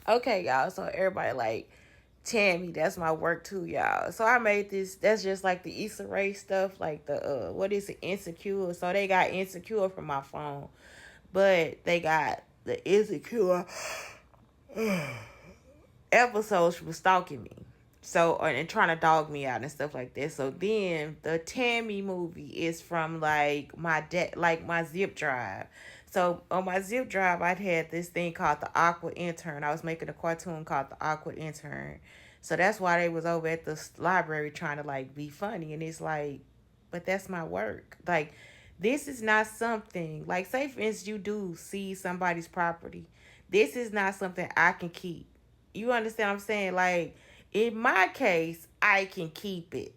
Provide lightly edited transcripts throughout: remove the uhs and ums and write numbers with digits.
Okay, y'all. So everybody like Tammy, that's my work too, y'all. So I made this. That's just like the Issa Rae stuff, like the what is it, Insecure. So they got Insecure from my phone, but they got the Insecure episodes from stalking me. So and trying to dog me out and stuff like that. So then the Tammy movie is from like like my zip drive. So on my zip drive, I'd had this thing called the Awkward Intern. I was making a cartoon called the Awkward Intern. So that's why they was over at the library trying to like be funny. And it's like, but that's my work. Like, this is not something like, say for instance, you do see somebody's property. This is not something I can keep. You understand what I'm saying? Like, in my case, I can keep it.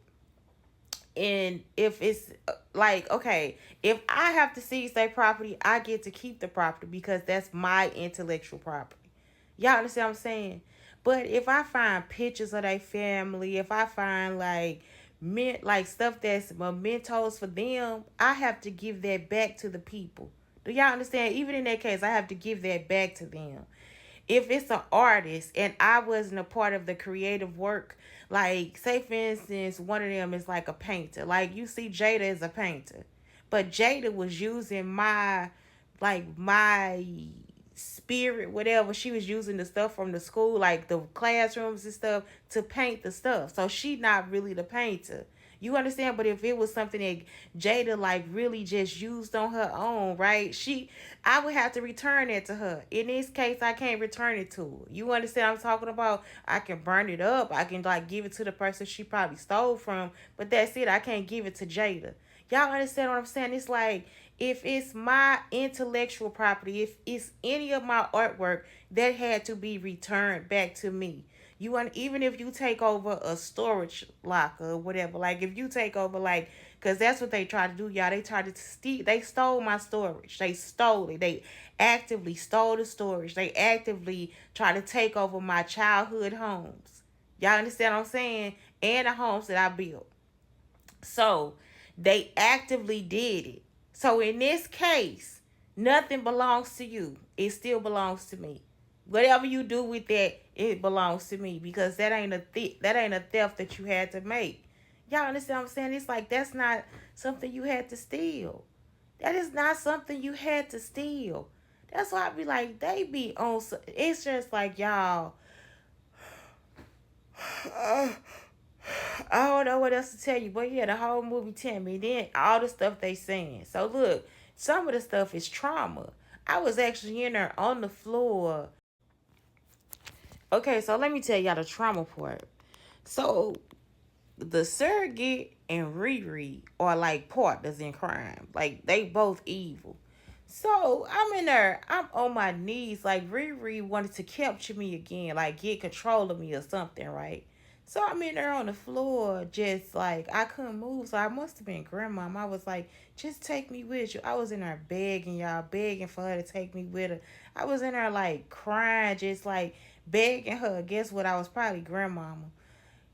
And if it's like, okay, if I have to seize their property, I get to keep the property because that's my intellectual property. Y'all understand what I'm saying? But if I find pictures of their family, if I find like stuff that's mementos for them, I have to give that back to the people. Do y'all understand? Even in that case, I have to give that back to them. If it's an artist and I wasn't a part of the creative work, like say for instance, one of them is like a painter. Like you see Jada is a painter. But Jada was using my spirit, whatever. She was using the stuff from the school, like the classrooms and stuff, to paint the stuff. So she not really the painter. You understand? But if it was something that Jada like really just used on her own, right? I would have to return it to her. In this case, I can't return it to her. You understand what I'm talking about? I can burn it up. I can like give it to the person she probably stole from. But that's it. I can't give it to Jada. Y'all understand what I'm saying? It's like, if it's my intellectual property, if it's any of my artwork, that had to be returned back to me. You want, even if you take over a storage locker or whatever, like if you take over like, because that's what they try to do, y'all. They tried to steal. They stole my storage. They stole it. They actively stole the storage. They actively try to take over my childhood homes. Y'all understand what I'm saying? And the homes that I built. So they actively did it. So in this case, nothing belongs to you. It still belongs to me. Whatever you do with that, it belongs to me because that ain't a theft that you had to make. Y'all understand what I'm saying? It's like, that's not something you had to steal. That is not something you had to steal. That's why I be like, they be on. It's just like, y'all. I don't know what else to tell you, but yeah, the whole movie tell me. Then all the stuff they saying. So look, some of the stuff is trauma. I was actually in there on the floor. Okay, so let me tell y'all the trauma part. So the surrogate and Riri are like partners in crime. Like they both evil. So I'm in there. I'm on my knees. Like Riri wanted to capture me again, like get control of me or something, right? So I'm in there on the floor, just like I couldn't move. So I must have been grandma. I was like, just take me with you. I was in there begging y'all, begging for her to take me with her. I was in there like crying, just like begging her. Guess what? I was probably grandmama.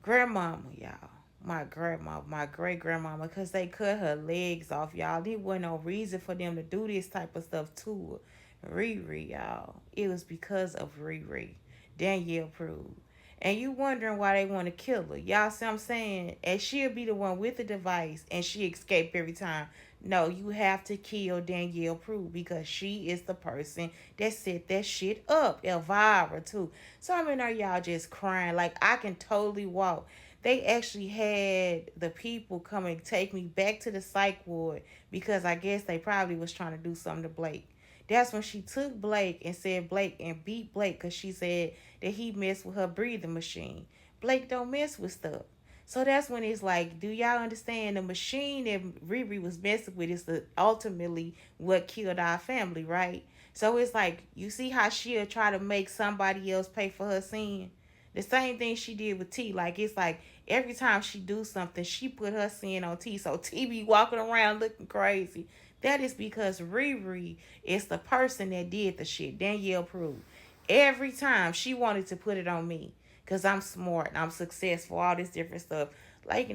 Grandmama, y'all. My grandma, my great grandmama, because they cut her legs off, y'all. There wasn't no reason for them to do this type of stuff to her. Riri, y'all. It was because of Riri. Danielle proved. And you wondering why they want to kill her. Y'all see what I'm saying? And she'll be the one with the device and she escape every time. No, you have to kill Danielle Prue because she is the person that set that shit up. Elvira too. So I'm in there, y'all, just crying. Like I can totally walk. They actually had the people come and take me back to the psych ward because I guess they probably was trying to do something to Blake. That's when she took Blake and said Blake and beat Blake because she said that he messed with her breathing machine. Blake don't mess with stuff. So that's when it's like, do y'all understand the machine that Riri was messing with is ultimately what killed our family, right? So it's like, you see how she'll try to make somebody else pay for her sin? The same thing she did with T. Like, it's like every time she do something, she put her sin on T. So T be walking around looking crazy. That is because Riri is the person that did the shit. Danielle proved. Every time she wanted to put it on me. Because I'm smart and I'm successful, all this different stuff. Like,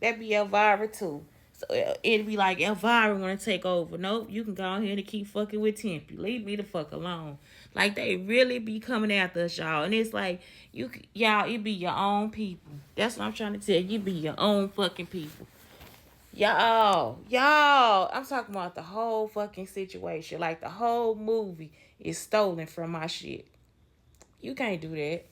that be Elvira too. So it'd be like Elvira want to take over. Nope, you can go ahead and keep fucking with Tempe. Leave me the fuck alone. Like they really be coming after us, y'all. And it's like y'all, it be your own people. That's what I'm trying to tell you. You be your own fucking people. Y'all. I'm talking about the whole fucking situation. Like the whole movie is stolen from my shit. You can't do that.